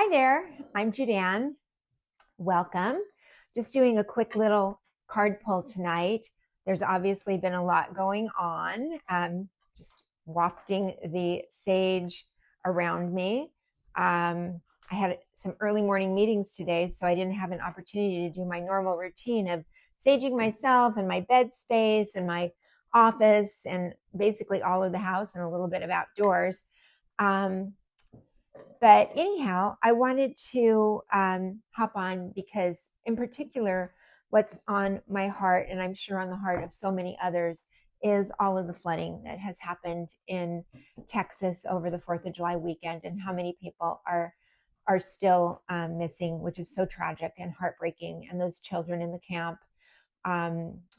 Hi there, I'm Judan. Welcome. Just doing a quick little card pull tonight. There's obviously been a lot going on. Just wafting the sage around me. I had some early morning meetings today, so I didn't have an opportunity to do my normal routine of saging myself and my bed space and my office and basically all of the house and a little bit of outdoors. Um, but anyhow, I wanted to hop on because, in particular, what's on my heart, and I'm sure on the heart of so many others, is all of the flooding that has happened in Texas over the 4th of July weekend, and how many people are still missing, which is so tragic and heartbreaking. And those children in the camp,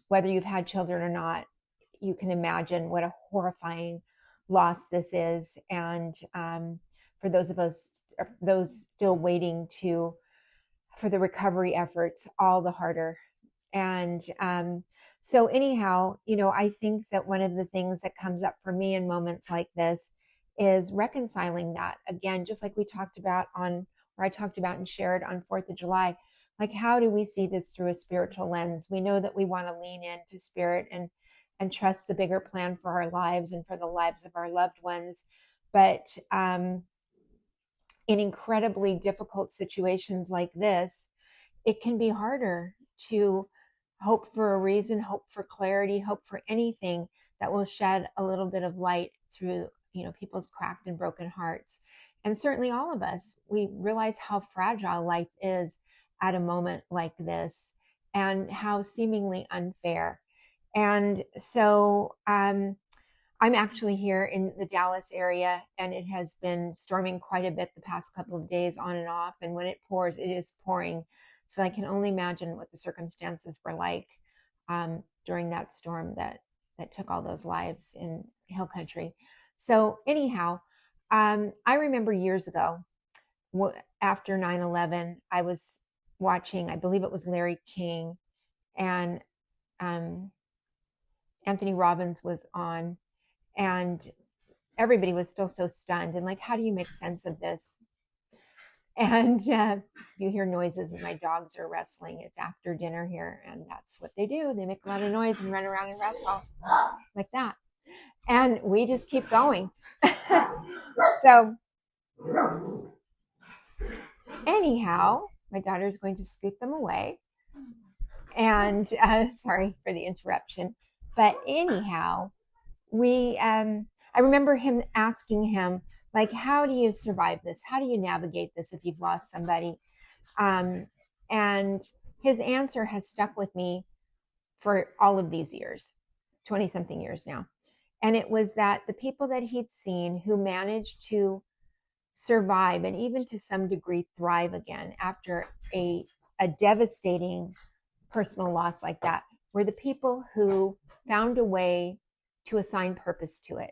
whether you've had children or not, you can imagine what a horrifying loss this is. And for those still waiting for the recovery efforts, all the harder. And so anyhow, I think that one of the things that comes up for me in moments like this is reconciling that again, just like we talked about or I talked about and shared on 4th of July. Like, how do we see this through a spiritual lens? We know that we want to lean into spirit and trust the bigger plan for our lives and for the lives of our loved ones. But in incredibly difficult situations like this, it can be harder to hope for a reason, hope for clarity, hope for anything that will shed a little bit of light through, people's cracked and broken hearts. And certainly all of us, we realize how fragile life is at a moment like this and how seemingly unfair. And so I'm actually here in the Dallas area, and it has been storming quite a bit the past couple of days on and off. And when it pours, it is pouring. So I can only imagine what the circumstances were like during that storm that took all those lives in Hill Country. So anyhow, I remember years ago after 9/11, I was watching, I believe it was Larry King, and um, Anthony Robbins was on, and everybody was still so stunned and like, how do you make sense of this? And you hear noises, and my dogs are wrestling. It's after dinner here, and that's what they do. They make a lot of noise and run around and wrestle like that. And we just keep going. So, anyhow, my daughter is going to scoot them away. And sorry for the interruption. But anyhow, I remember him asking him, like, how do you survive this? How do you navigate this if you've lost somebody? And his answer has stuck with me for all of these years, 20 something years now. And it was that the people that he'd seen who managed to survive and even to some degree thrive again after a devastating personal loss like that were the people who found a way to assign purpose to it.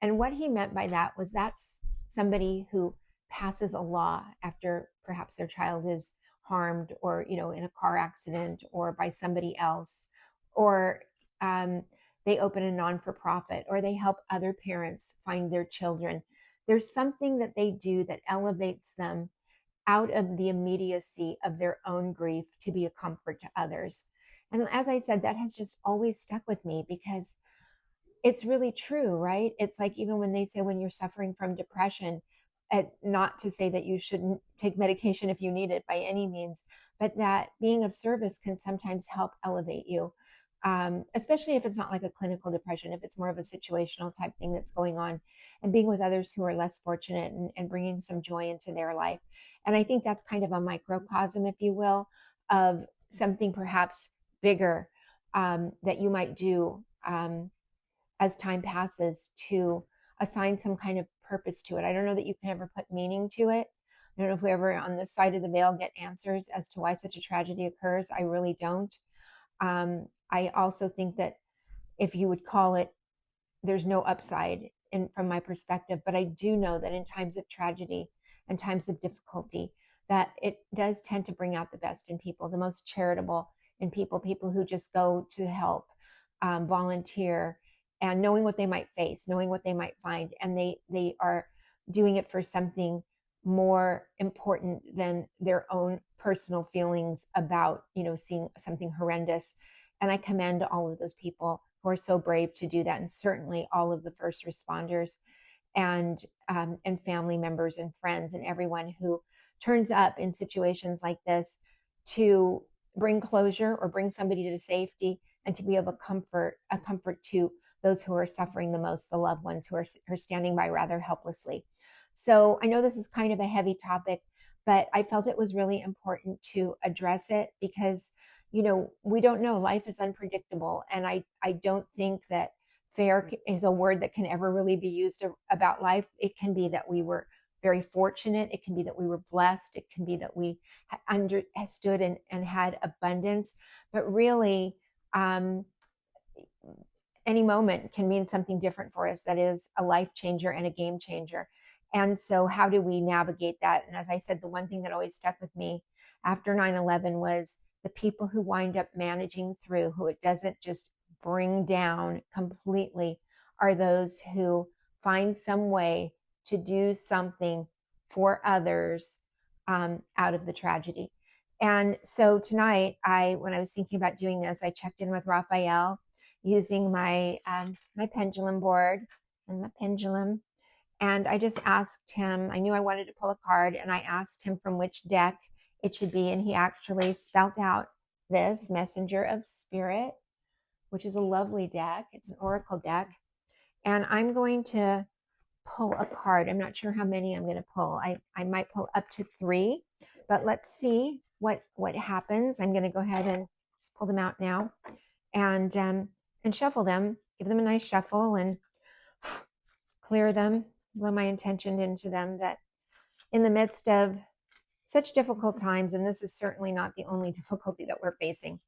And what he meant by that was that's somebody who passes a law after perhaps their child is harmed, or in a car accident, or by somebody else, or they open a non-for-profit, or they help other parents find their children. There's something that they do that elevates them out of the immediacy of their own grief to be a comfort to others. And as I said, that has just always stuck with me because it's really true, right? It's like, even when they say when you're suffering from depression, not to say that you shouldn't take medication if you need it by any means, but that being of service can sometimes help elevate you, especially if it's not like a clinical depression, if it's more of a situational type thing that's going on, and being with others who are less fortunate and bringing some joy into their life. And I think that's kind of a microcosm, if you will, of something perhaps bigger that you might do as time passes to assign some kind of purpose to it. I don't know that you can ever put meaning to it. I don't know if we ever on this side of the veil get answers as to why such a tragedy occurs. I really don't. I also think that if you would call it, there's no upside from my perspective, but I do know that in times of tragedy and times of difficulty, that it does tend to bring out the best in people, the most charitable in people, people who just go to help, volunteer, and knowing what they might face, knowing what they might find, and they are doing it for something more important than their own personal feelings about, seeing something horrendous. And I commend all of those people who are so brave to do that, and certainly all of the first responders and family members and friends and everyone who turns up in situations like this to bring closure or bring somebody to safety, and to be able to comfort to those who are suffering the most, the loved ones who are standing by rather helplessly. So I know this is kind of a heavy topic, but I felt it was really important to address it because, we don't know. Life is unpredictable. And I don't think that fair is a word that can ever really be used about life. It can be that we were very fortunate. It can be that we were blessed. It can be that we understood and had abundance. But really, any moment can mean something different for us that is a life changer and a game changer. And so, how do we navigate that? And as I said, the one thing that always stuck with me after 9/11 was the people who wind up managing through, who it doesn't just bring down completely, are those who find some way to do something for others out of the tragedy. And so tonight, when I was thinking about doing this, I checked in with Raphael using my pendulum board and my pendulum. And I just asked him, I knew I wanted to pull a card, and I asked him from which deck it should be. And he actually spelled out this Messenger of Spirit, which is a lovely deck. It's an oracle deck. And I'm going to pull a card. I'm not sure how many I'm going to pull. I might pull up to 3, but let's see what happens. I'm going to go ahead and just pull them out now and shuffle them, give them a nice shuffle and clear them, blow my intention into them, that in the midst of such difficult times, and this is certainly not the only difficulty that we're facing.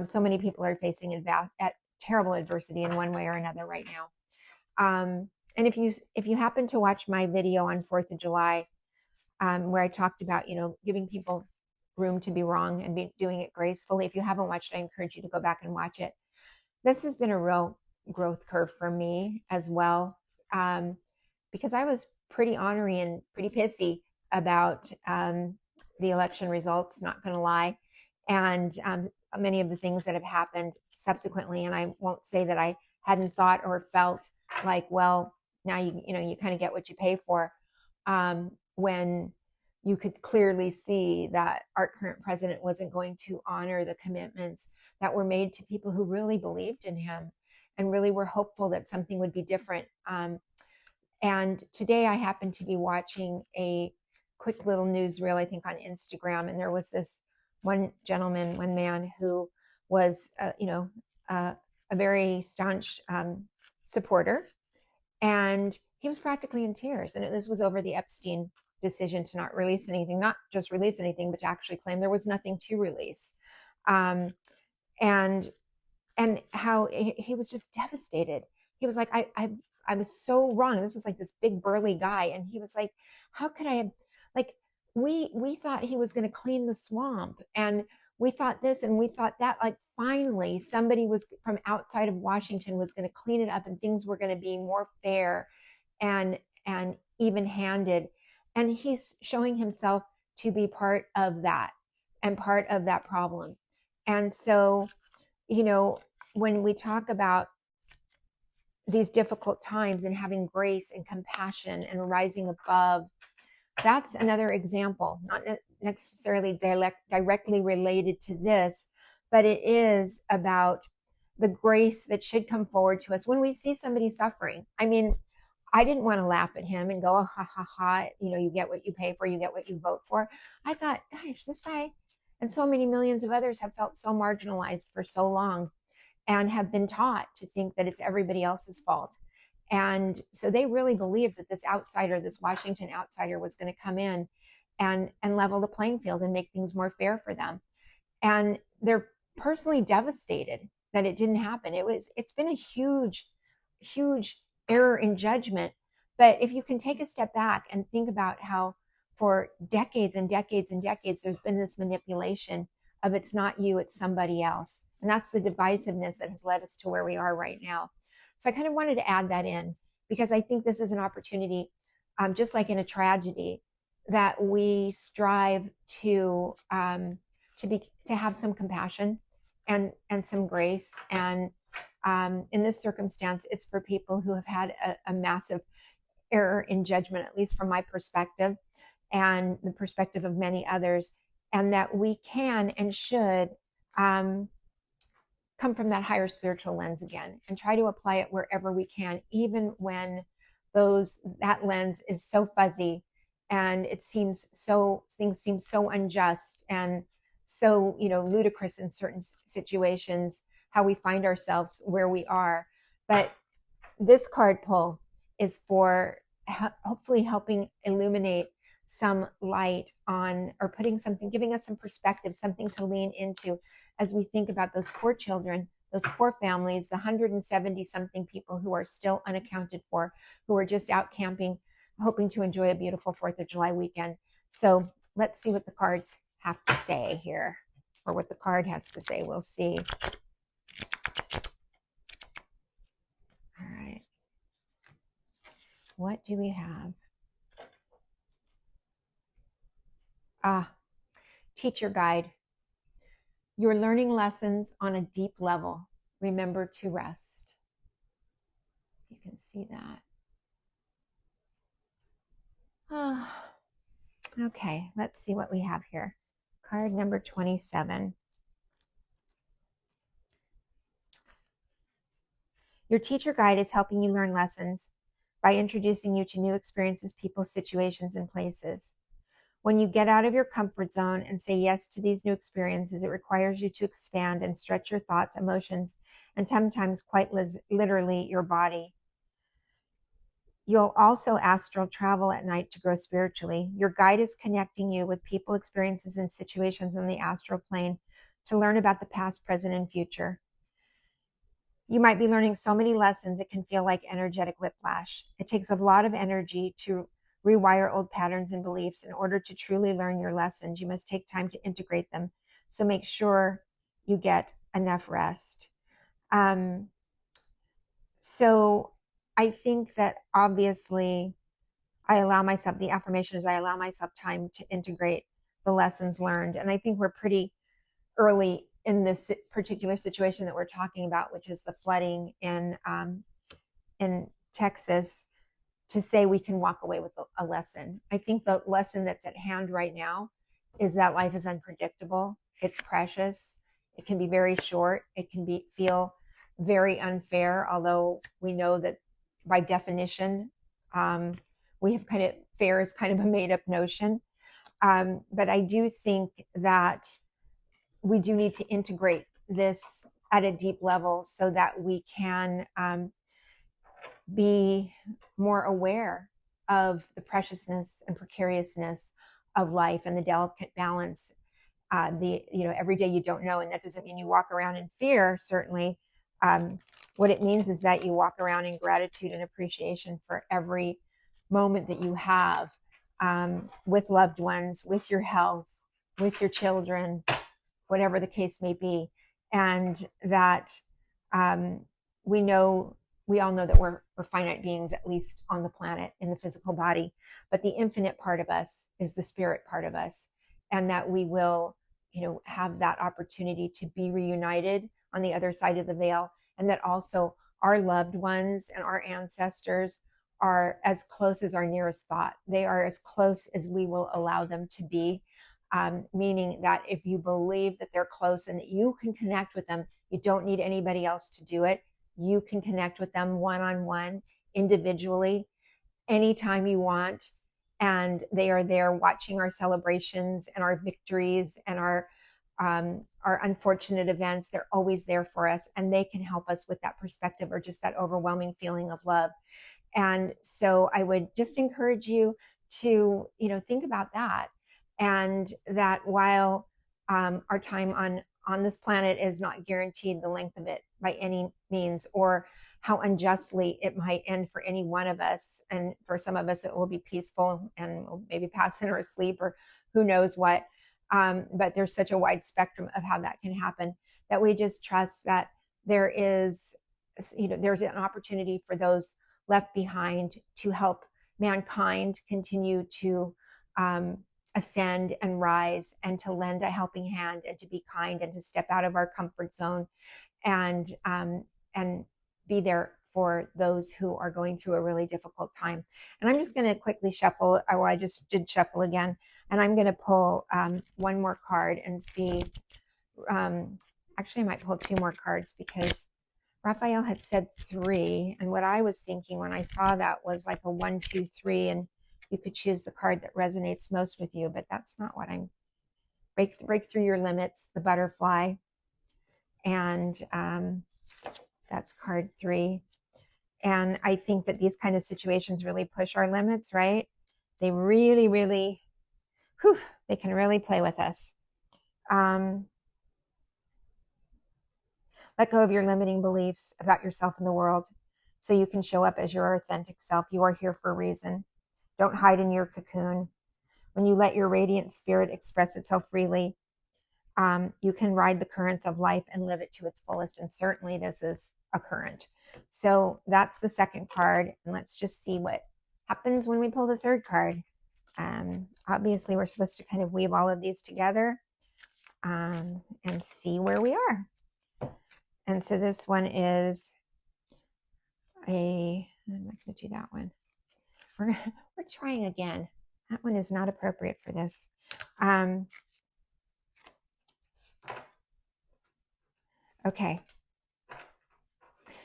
So many people are facing at terrible adversity in one way or another right now. And if you happen to watch my video on 4th of July, where I talked about, giving people room to be wrong and doing it gracefully, if you haven't watched it, I encourage you to go back and watch it. This has been a real growth curve for me as well, because I was pretty ornery and pretty pissy about the election results, not going to lie, and many of the things that have happened subsequently. And I won't say that I hadn't thought or felt like, well, now you kind of get what you pay for, when you could clearly see that our current president wasn't going to honor the commitments that were made to people who really believed in him and really were hopeful that something would be different. And today I happened to be watching a quick little newsreel, I think on Instagram, and there was this one man who was, a very staunch supporter, and he was practically in tears. And this was over the Epstein decision to not release anything, not just release anything, but to actually claim there was nothing to release. And how he was just devastated. He was like, I was so wrong. This was like this big burly guy, and he was like, how could I have, like, we thought he was going to clean the swamp, and we thought this and we thought that, like, finally somebody was from outside of Washington was going to clean it up, and things were going to be more fair and even-handed. And he's showing himself to be part of that and part of that problem. And so, when we talk about these difficult times and having grace and compassion and rising above, that's another example, not necessarily directly related to this, but it is about the grace that should come forward to us when we see somebody suffering. I mean, I didn't want to laugh at him and go, oh, ha, ha, ha, you get what you pay for, you get what you vote for. I thought, gosh, this guy and so many millions of others have felt so marginalized for so long and have been taught to think that it's everybody else's fault. And so they really believed that this outsider, this Washington outsider, was going to come in and level the playing field and make things more fair for them. And they're personally devastated that it didn't happen. It's been a huge, huge error in judgment. But if you can take a step back and think about how for decades and decades and decades, there's been this manipulation of it's not you, it's somebody else. And that's the divisiveness that has led us to where we are right now. So I kind of wanted to add that in because I think this is an opportunity, just like in a tragedy, that we strive to have some compassion and some grace. And in this circumstance, it's for people who have had a massive error in judgment, at least from my perspective and the perspective of many others, and that we can and should um, come from that higher spiritual lens again and try to apply it wherever we can, even when that lens is so fuzzy and things seem so unjust and so ludicrous in certain situations, how we find ourselves where we are. But this card pull is for hopefully helping illuminate some light on, or giving us some perspective, something to lean into as we think about those poor children, those poor families, the 170 something people who are still unaccounted for, who are just out camping, hoping to enjoy a beautiful 4th of July weekend. So let's see what the cards have to say here, or what the card has to say. We'll see. All right. What do we have? Teacher guide. You're learning lessons on a deep level. Remember to rest. You can see that. Okay, let's see what we have here. Card number 27. Your teacher guide is helping you learn lessons by introducing you to new experiences, people, situations, and places. When you get out of your comfort zone and say yes to these new experiences, it requires you to expand and stretch your thoughts, emotions, and sometimes quite literally your body. You'll also astral travel at night to grow spiritually. Your guide is connecting you with people, experiences, and situations on the astral plane to learn about the past, present, and future. You might be learning so many lessons it can feel like energetic whiplash. It takes a lot of energy to rewire old patterns and beliefs. In order to truly learn your lessons, you must take time to integrate them. So make sure you get enough rest. So I think that obviously the affirmation is I allow myself time to integrate the lessons learned. And I think we're pretty early in this particular situation that we're talking about, which is the flooding in Texas, to say we can walk away with a lesson. I think the lesson that's at hand right now is that life is unpredictable. It's precious. It can be very short. It can feel very unfair, although we know that by definition, we have fair is kind of a made up notion. But I do think that we do need to integrate this at a deep level so that we can be more aware of the preciousness and precariousness of life and the delicate balance. Every day you don't know, and that doesn't mean you walk around in fear, certainly. What it means is that you walk around in gratitude and appreciation for every moment that you have with loved ones, with your health, with your children, whatever the case may be. And that we all know that we're finite beings, at least on the planet, in the physical body, but the infinite part of us is the spirit part of us, and that we will have that opportunity to be reunited on the other side of the veil, and that also our loved ones and our ancestors are as close as our nearest thought. They are as close as we will allow them to be, meaning that if you believe that they're close and that you can connect with them, you don't need anybody else to do it. You can connect with them one-on-one, individually, anytime you want. And they are there watching our celebrations and our victories and our unfortunate events. They're always there for us, and they can help us with that perspective or just that overwhelming feeling of love. And so I would just encourage you to, think about that. And that while our time on this planet is not guaranteed the length of it by any means, or how unjustly it might end for any one of us. And for some of us, it will be peaceful and we'll maybe pass in our sleep or who knows what. But there's such a wide spectrum of how that can happen, that we just trust that there's an opportunity for those left behind to help mankind continue to ascend and rise, and to lend a helping hand, and to be kind, and to step out of our comfort zone, and be there for those who are going through a really difficult time. And I'm just going to quickly shuffle. Oh, I just did shuffle again, and I'm going to pull one more card and see. Actually, I might pull two more cards because Raphael had said 3, and what I was thinking when I saw that was like a 1, 2, 3, and you could choose the card that resonates most with you. But that's not what I'm. Break through your limits, the butterfly, and that's card 3. And I think that these kind of situations really push our limits, right? They really, really, they can really play with us. Let go of your limiting beliefs about yourself and the world so you can show up as your authentic self. You are here for a reason. Don't hide in your cocoon. When you let your radiant spirit express itself freely, you can ride the currents of life and live it to its fullest. And certainly this is a current. So that's the second card. And let's just see what happens when we pull the third card. Obviously, we're supposed to kind of weave all of these together and see where we are. And so this one is I'm not going to do that one. We're trying again. That one is not appropriate for this. Okay.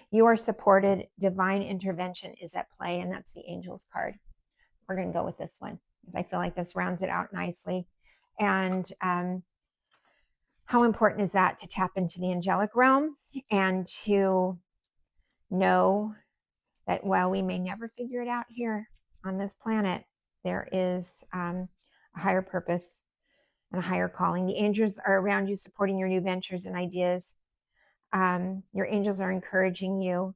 You are supported. Divine intervention is at play, and that's the Angels card. We're going to go with this one because I feel like this rounds it out nicely. And how important is that to tap into the angelic realm and to know that while we may never figure it out here on this planet, there is a higher purpose and a higher calling. The angels are around you, supporting your new ventures and ideas. Your angels are encouraging you,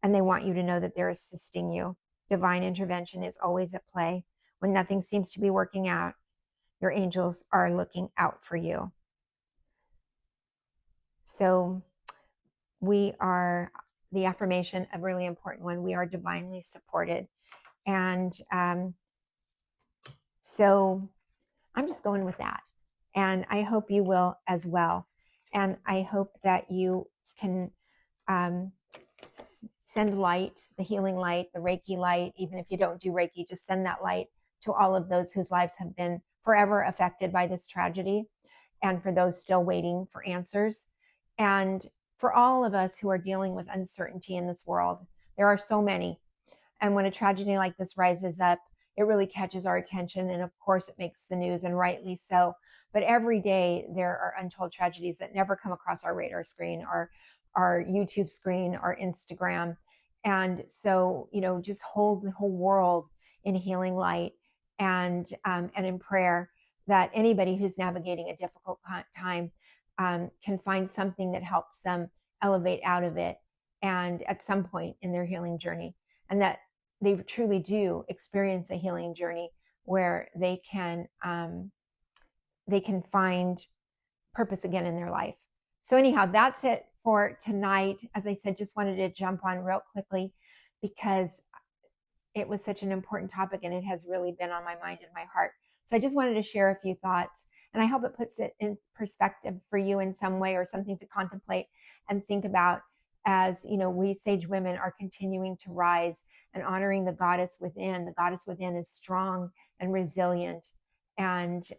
and they want you to know that they're assisting you. Divine intervention is always at play. When nothing seems to be working out, your angels are looking out for you. So we are, the affirmation, a really important one, we are divinely supported. And so I'm just going with that. And I hope you will as well. And I hope that you can send light, the healing light, the Reiki light. Even if you don't do Reiki, just send that light to all of those whose lives have been forever affected by this tragedy, and for those still waiting for answers. And for all of us who are dealing with uncertainty in this world, there are so many. And when a tragedy like this rises up, it really catches our attention. And of course, it makes the news, and rightly so. But every day, there are untold tragedies that never come across our radar screen, or our YouTube screen, or Instagram. And so, just hold the whole world in healing light and in prayer, that anybody who's navigating a difficult time can find something that helps them elevate out of it, and at some point in their healing journey, and that they truly do experience a healing journey where they can find purpose again in their life. So anyhow, that's it for tonight. As I said, just wanted to jump on real quickly because it was such an important topic, and it has really been on my mind and my heart. So I just wanted to share a few thoughts, and I hope it puts it in perspective for you in some way, or something to contemplate and think about as, we sage women are continuing to rise and honoring the goddess within. The goddess within is strong and resilient and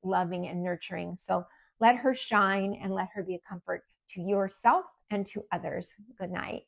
loving and nurturing. So let her shine, and let her be a comfort to yourself and to others. Good night.